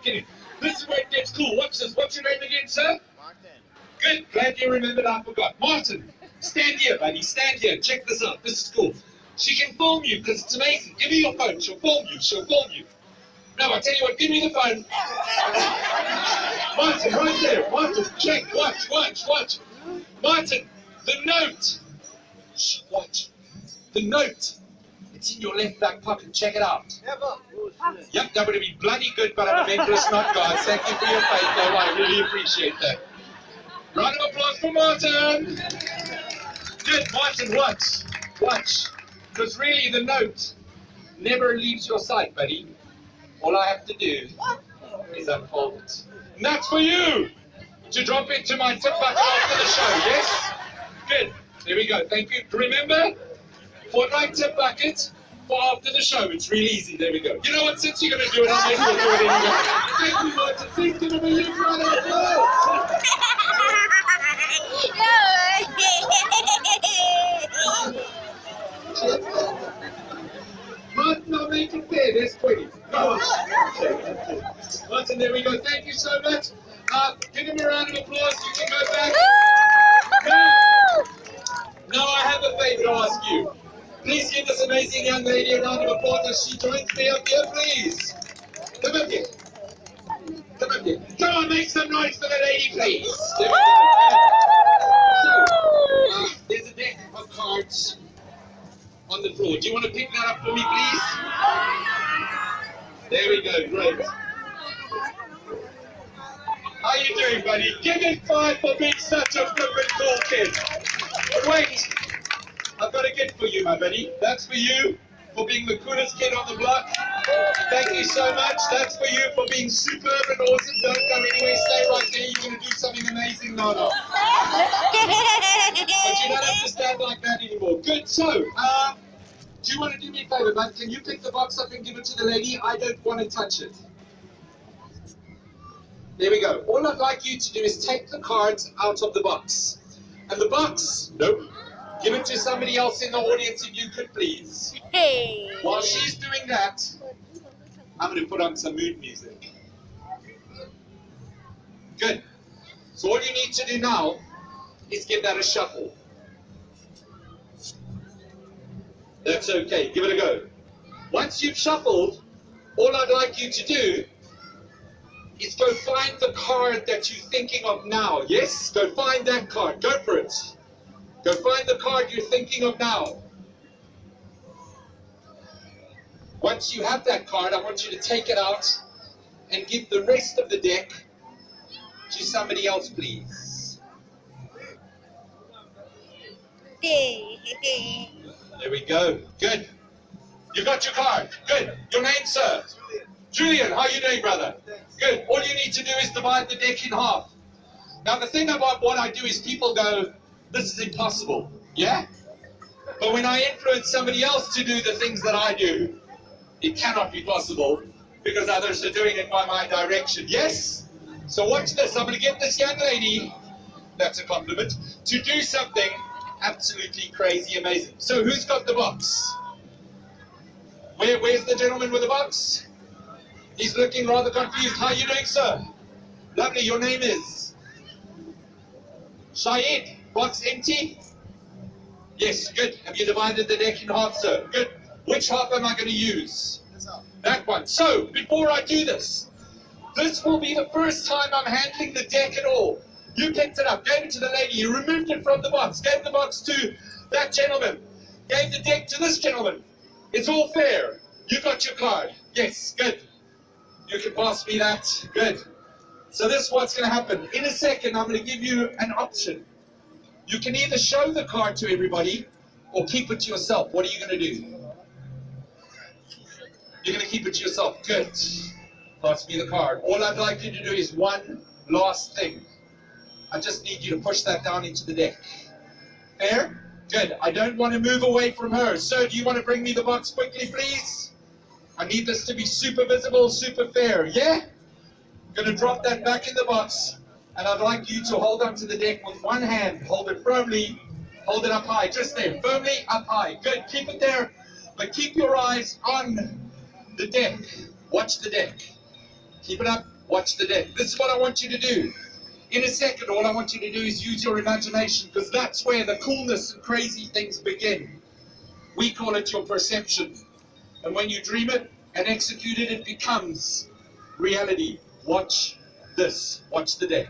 kidding. This is where it gets cool. Watch this. What's your name again, sir? Martin. Good. Glad you remembered. I forgot. Martin, stand here, buddy. Stand here. Check this out. This is cool. She can film you because it's amazing. Give me your phone. She'll film you. She'll film you. No, I tell you what. Give me the phone. Martin, right there. Martin, check. Watch. Martin, the note. Shh, watch. The note. It's in your left back pocket. Check it out. Yep, that would be bloody good, but I'm a mentalist, not God. Thank you for your faith, though. I really appreciate that. Round of applause for Martin. Good, Martin, watch. Because really, the note never leaves your sight, buddy. All I have to do is unfold it. And that's for you to drop into my tip bucket after the show, yes? Good. There we go. Thank you. Remember, Fortnite tip bucket for after the show. It's really easy. There we go. You know what? Since you're going to do it, I may as well do it anyway. Thank you, Martin. Please give him a huge round of applause. Martin, I'll make it fair. There's 20. Go on. Martin, there we go. Thank you so much. Give him a round of applause. You can go back. Now I have a favor to ask you. Please give this amazing young lady a round of applause as she joins me up here, please. Come up here. Come on, make some noise for the lady, please. There we go. So, there's a deck of cards on the floor. Do you want to pick that up for me, please? There we go, great. How you doing, buddy? Give it 5 for being such a flippin' cool kid. But wait, I've got a gift for you, my buddy. That's for you for being the coolest kid on the block. Thank you so much. That's for you for being superb and awesome. Don't go anywhere. Stay right there. You're going to do something amazing, Nana. But you don't have to stand like that anymore. Good. So, do you want to do me a favor, bud? Can you pick the box up and give it to the lady? I don't want to touch it. There we go. All I'd like you to do is take the cards out of the box. And the box, nope, give it to somebody else in the audience if you could, please. Hey. While she's doing that, I'm going to put on some mood music. Good. So all you need to do now is give that a shuffle. That's okay. Give it a go. Once you've shuffled, all I'd like you to do is go find the card that you're thinking of now. Yes? Go find that card. Go for it. Go find the card you're thinking of now. Once you have that card, I want you to take it out and give the rest of the deck to somebody else, please. There we go. Good. You got your card. Good. Your name, sir? Julian, how are you doing, brother? Good. All you need to do is divide the deck in half. Now, the thing about what I do is people go, this is impossible. Yeah? But when I influence somebody else to do the things that I do, it cannot be possible because others are doing it by my direction. Yes? So watch this. I'm going to get this young lady, that's a compliment, to do something absolutely crazy amazing. So who's got the box? Where's the gentleman with the box? He's looking rather confused. How are you doing, sir? Lovely. Your name is? Syed. Box empty? Yes, good. Have you divided the deck in half, sir? Good. Which half am I going to use? That one. So, before I do this will be the first time I'm handling the deck at all. You picked it up, gave it to the lady, you removed it from the box, gave the box to that gentleman, gave the deck to this gentleman. It's all fair. You got your card. Yes, good. You can pass me that. Good. So this is what's going to happen. In a second, I'm going to give you an option. You can either show the card to everybody or keep it to yourself. What are you going to do? You're going to keep it to yourself. Good. Pass me the card. All I'd like you to do is one last thing. I just need you to push that down into the deck. Fair? Good. I don't want to move away from her. Sir, do you want to bring me the box quickly, please? I need this to be super visible, super fair. Yeah? Going to drop that back in the box. And I'd like you to hold onto the deck with one hand. Hold it firmly. Hold it up high. Just there. Firmly up high. Good. Keep it there. But keep your eyes on the deck. Watch the deck. Keep it up. Watch the deck. This is what I want you to do. In a second, all I want you to do is use your imagination, because that's where the coolness and crazy things begin. We call it your perception. And when you dream it and execute it, it becomes reality. Watch this. Watch the deck.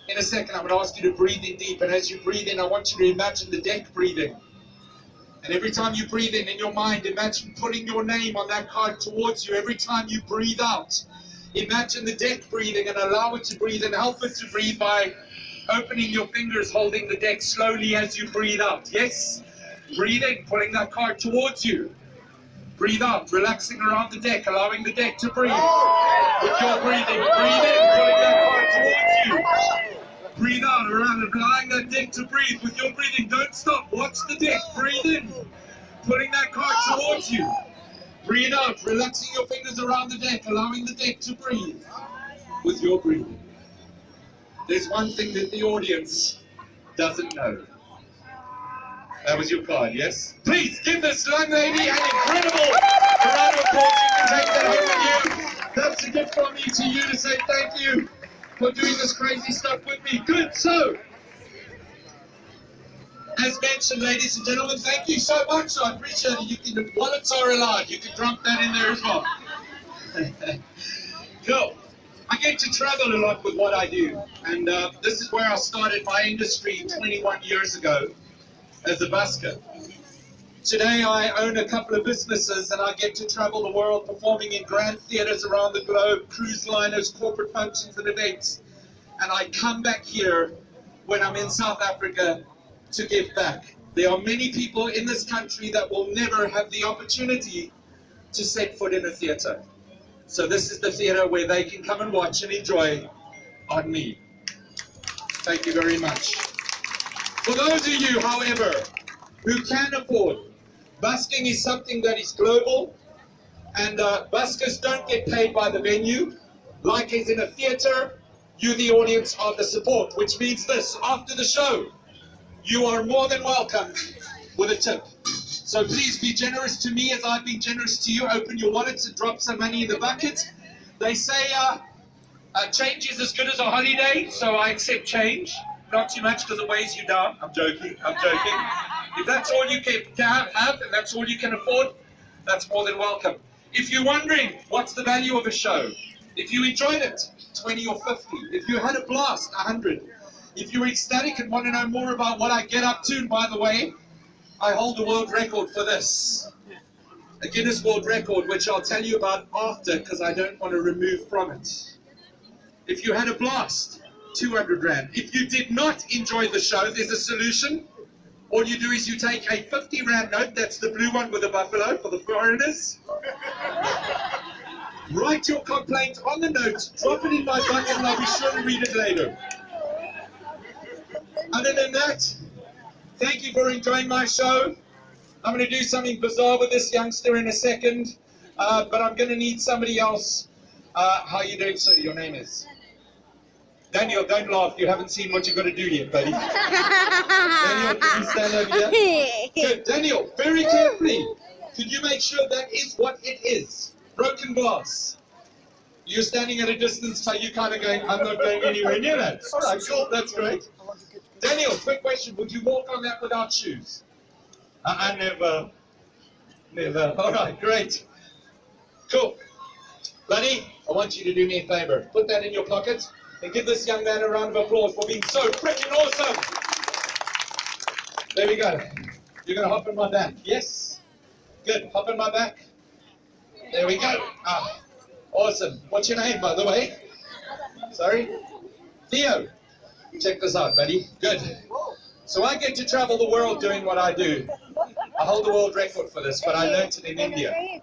In a second, I'm going to ask you to breathe in deep. And as you breathe in, I want you to imagine the deck breathing. And every time you breathe in your mind, imagine putting your name on that card towards you. Every time you breathe out, imagine the deck breathing and allow it to breathe, and help it to breathe by opening your fingers, holding the deck slowly as you breathe out. Yes? Breathe in, pulling that card towards you. Breathe out, relaxing around the deck, allowing the deck to breathe. With your breathing, breathe in, pulling that card towards you. Breathe out, around, allowing that deck to breathe. With your breathing, don't stop. Watch the deck. Breathe in, putting that card towards you. Breathe out, relaxing your fingers around the deck, allowing the deck to breathe. With your breathing. There's one thing that the audience doesn't know. That was your card, yes? Please give this young lady an incredible round of applause. You can take that home with you. That's a gift from me to you to say thank you for doing this crazy stuff with me. Good, so, as mentioned, ladies and gentlemen, thank you so much. I appreciate it. You can, wallets are allowed. You can drop that in there as well. Cool. I get to travel a lot with what I do. And this is where I started my industry 21 years ago as a busker. Today I own a couple of businesses and I get to travel the world performing in grand theaters around the globe, cruise liners, corporate functions and events. And I come back here when I'm in South Africa to give back. There are many people in this country that will never have the opportunity to set foot in a theater. So this is the theater where they can come and watch and enjoy on me. Thank you very much. For those of you, however, who can afford, busking is something that is global, and buskers don't get paid by the venue. Like as in a theater, you, the audience, are the support, which means this: after the show, you are more than welcome with a tip. So please be generous to me as I've been generous to you. Open your wallets and drop some money in the bucket. They say change is as good as a holiday, so I accept change. Not too much because it weighs you down. I'm joking, I'm joking. If that's all you can have and that's all you can afford, that's more than welcome. If you're wondering what's the value of a show, if you enjoyed it, 20 or 50. If you had a blast, 100. If you're ecstatic and want to know more about what I get up to, and by the way, I hold a world record for this. A Guinness World Record, which I'll tell you about after because I don't want to remove from it. If you had a blast, 200 Rand. If you did not enjoy the show, there's a solution. All you do is you take a 50 Rand note, that's the blue one with the buffalo for the foreigners. Write your complaint on the note, drop it in my bucket, and I'll be sure to read it later. Other than that, thank you for enjoying my show. I'm going to do something bizarre with this youngster in a second, but I'm going to need somebody else. How are you doing, sir? Your name is? Daniel, don't laugh. You haven't seen what you've got to do yet, buddy. Daniel, can you stand over here? Good. Daniel, very carefully. Could you make sure that is what it is? Broken glass. You're standing at a distance, so you kind of going, I'm not going anywhere near that. All right, cool. That's great. Daniel, quick question. Would you walk on that without shoes? I never. Never. All right, great. Cool. Buddy, I want you to do me a favor. Put that in your pocket and give this young man a round of applause for being so freaking awesome. There we go. You're going to hop in my back. Yes? Good. Hop in my back. There we go. Ah, awesome. What's your name, by the way? Sorry? Theo. Check this out, buddy. Good. So I get to travel the world doing what I do. I hold the world record for this, but I learned it in India.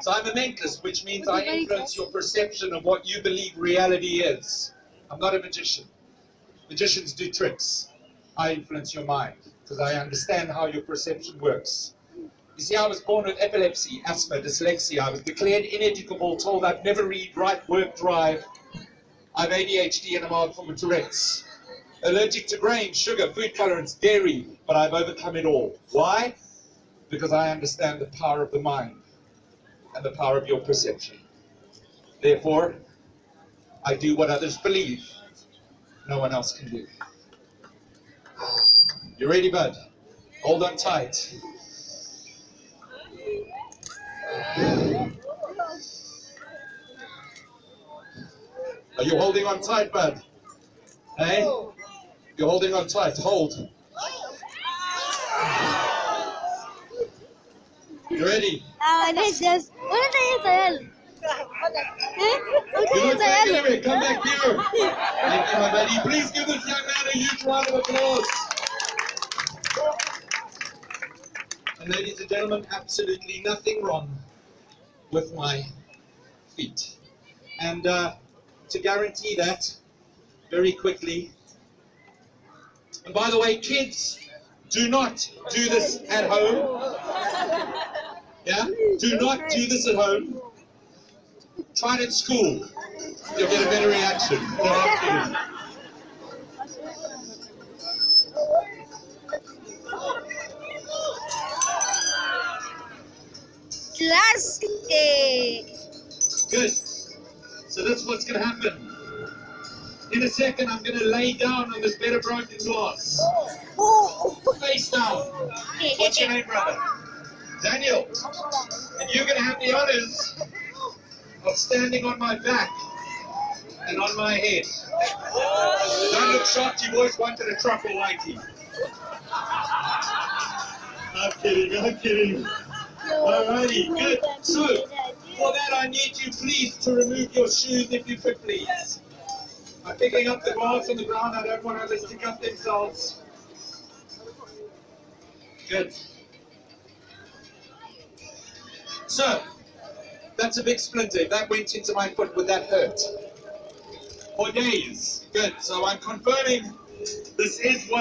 So I'm a mentalist, which means I influence your perception of what you believe reality is. I'm not a magician. Magicians do tricks. I influence your mind because I understand how your perception works. You see, I was born with epilepsy, asthma, dyslexia. I was declared ineducable, told I'd never read, write, work, drive. I have ADHD and I'm out for Tourette's. Allergic to grain, sugar, food tolerance, dairy, but I've overcome it all. Why? Because I understand the power of the mind and the power of your perception. Therefore, I do what others believe no one else can do. You ready, bud? Hold on tight. Are you holding on tight, bud? Hey? You're holding on tight. Hold. You ready? You look back anyway. Come back here. Thank you, my buddy. Please give this young man a huge round of applause. And ladies and gentlemen, absolutely nothing wrong with my feet. And to guarantee that, very quickly, and by the way, kids, do not do this at home. Yeah? Do not do this at home. Try it at school. You'll get a better reaction. No, I'm kidding. Good. So that's what's going to happen. In a second, I'm going to lay down on this bed of broken glass. Face down. What's your name, brother? Daniel. And you're going to have the honors of standing on my back and on my head. Don't look shocked, you've always wanted a truffle whitey. I'm kidding. Alrighty, good. So, for that I need you please to remove your shoes if you could please. I'm picking up the glass on the ground, I don't want them to stick up themselves. Good. So, that's a big splinter. If that went into my foot, would that hurt? For days. Good. So I'm confirming this is what